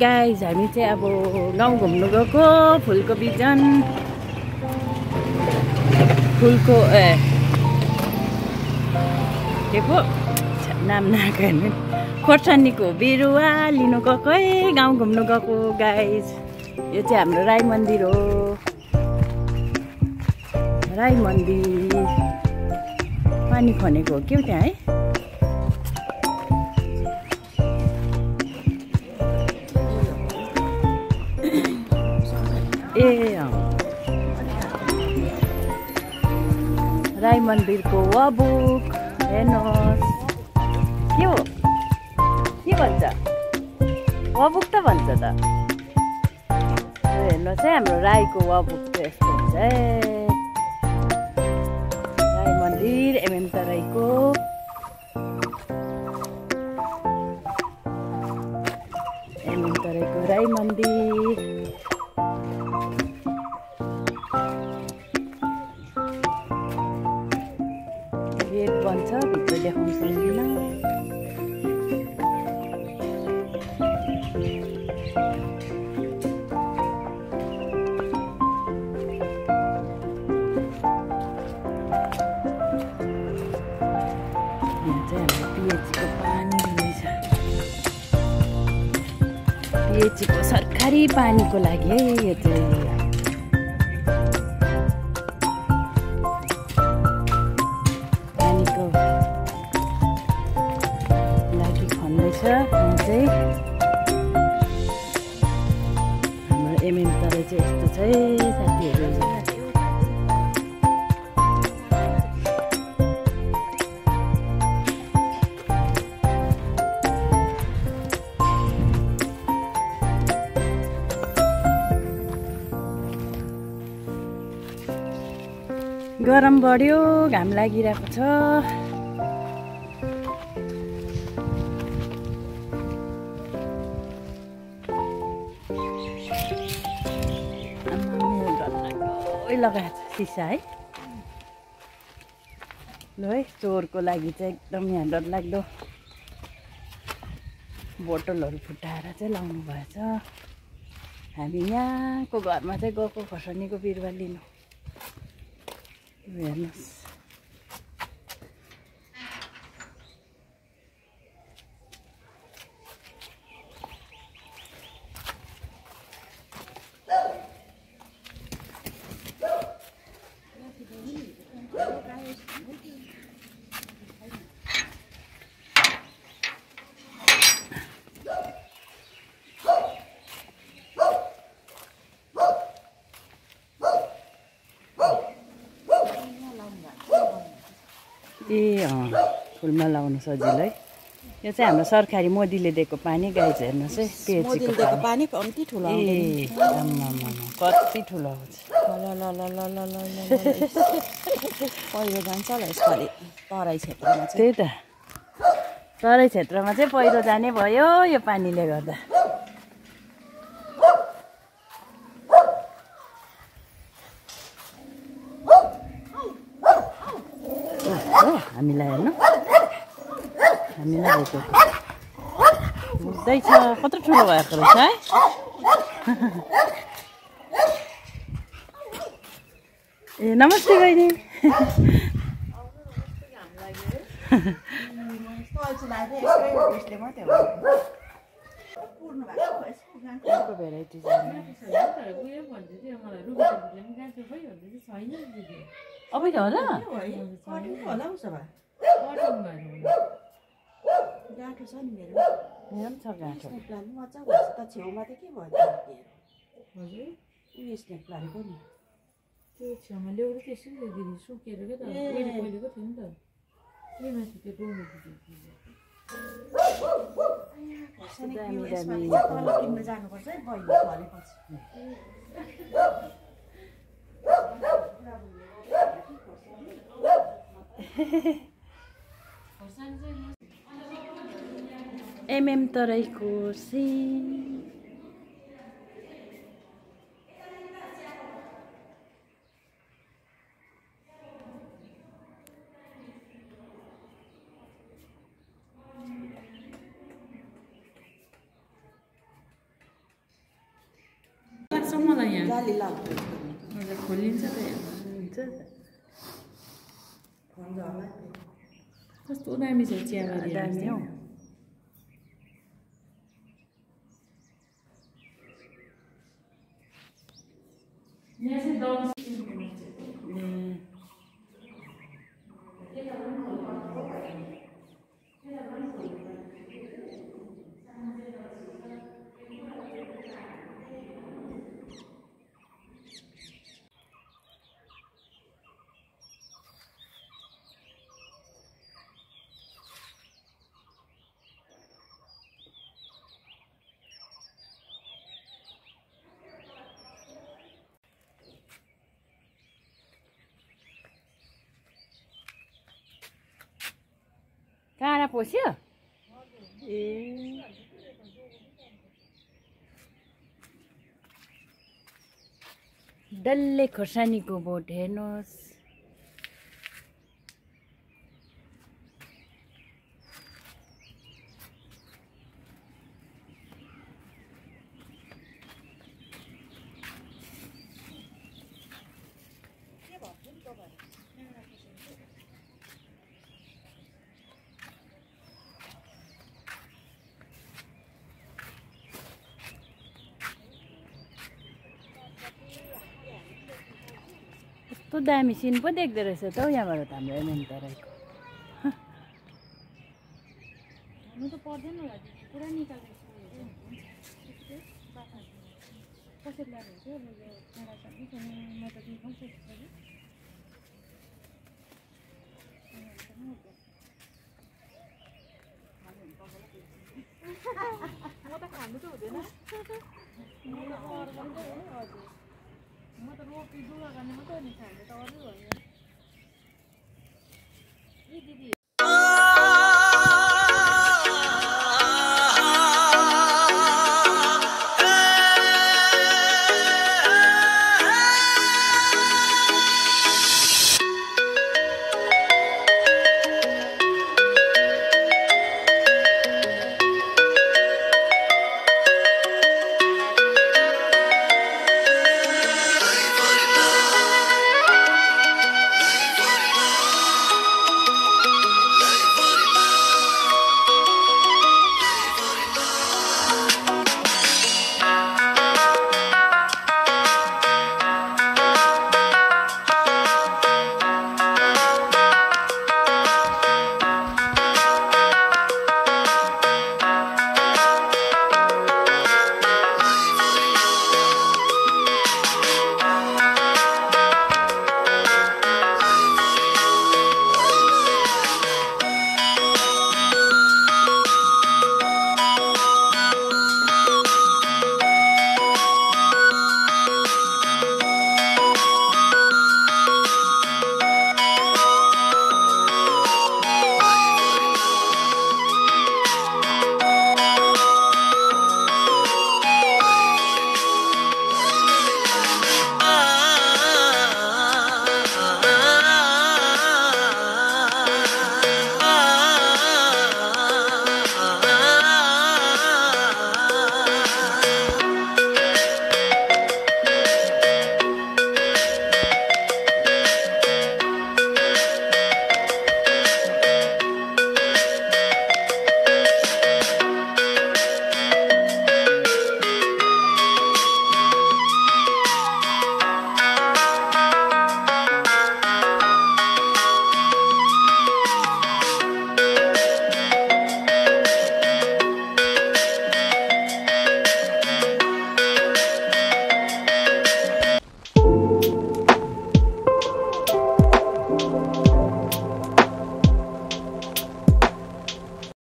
Guys हामी चाहिँ अब गाउँ घुम्नु गएको फुलको बिजन फुलको के पो नाम नआएको हेर्नु खोर्सानीको बिरुवा लिनु गएको है गाउँ घुम्नु गएको गाइज। यो चाहिँ हाम्रो राई मन्दिर हो। राई मन्दिर पानी खनेको हो के हो त्यहाँ है। ए राई मन्दिरको वाबुक हेर्नुहोस् के हो के भन्छ वाबुक त भन्छ त। हेर्नुहोस् है हाम्रो राईको वाबुक चाहिँ यस्तो हुन्छ है। राई मन्दिर एमएम तराईको राई मन्दिर। गेट बन्छ भित्र देखाउन सक्दिनँ। पिएचईको सरकारी पानीको लागि है यो चाहिँ। पानीको लागि खन्दैछ चाहिँ हाम्रो एमएम तराई चाहिँ यस्तो छ है साथीहरू। गरम बढ्यो घाम लागिरहेको छ। लगाएको छ सिसा है। ल है चोरको लागि चाहिँ एकदम यहाँ डरलाग्दो बोतलहरू फुटाएर चाहिँ लाउनु भएछ। हामी यहाँको घरमा चाहिँ गएको खोर्सानीको बिरुवा लिनु। हेर्नुहोस् फुलमा लाउनु सजिलो है। यो चाहिँ हाम्रो सरकारी मोदीले दिएको पानी गाइज हेर्नुहोस् है। पिएचईको पानी कति ठुलो ए कति ठुलो हुन्छ। पहिरो जान्छ होला यसपालि तराई क्षेत्रमा चाहिँ। त्यही त तराई क्षेत्रमा चाहिँ पहिरो जाने भयो यो पानीले गर्दा। हामीलाई हेर्नु हामीलाई बुझ्दैछ कत्रो ठुलो भएको रहेछ है। ए नमस्ते बहिनी। भेराइटी अब होला गाँठो छ नि मेरो पनि छ गाँठो। मजाको हुन्छ त छेउमा त के भयो हजुर उयो स्नेक प्लान्ट पनि त्यो छेउमा ल्याउनु त्यसै दिदी सुकेर के त पहिलेको थियो नि त। के माथि त्यो डोलो किन्न जानुपर्छ है बहिनी फलेपछि। एमएम तराईको सिन लाली लाग्छ हजुर खोलिन्छ त हुन्छ फोन जाला कस्तो दामी छ चियाबारी दामी हो यहाँ चाहिँ दम काँडा पस्यो ए डल्ले खोर्सानीको बोट हेर्नुहोस् कस्तो दामी सिन पो देख्दो रहेछ त हौ यहाँबाट त हाम्रो एमएन तराईको हुनु त पर्दैन होला पुरा निकालेको कसरी लानु हुन्छ म त देखाउँछु म त खानु त हुँदैन म त रोटी डुवा गर्ने मात्रै हो नि खानु त अरू होइन ए दिदी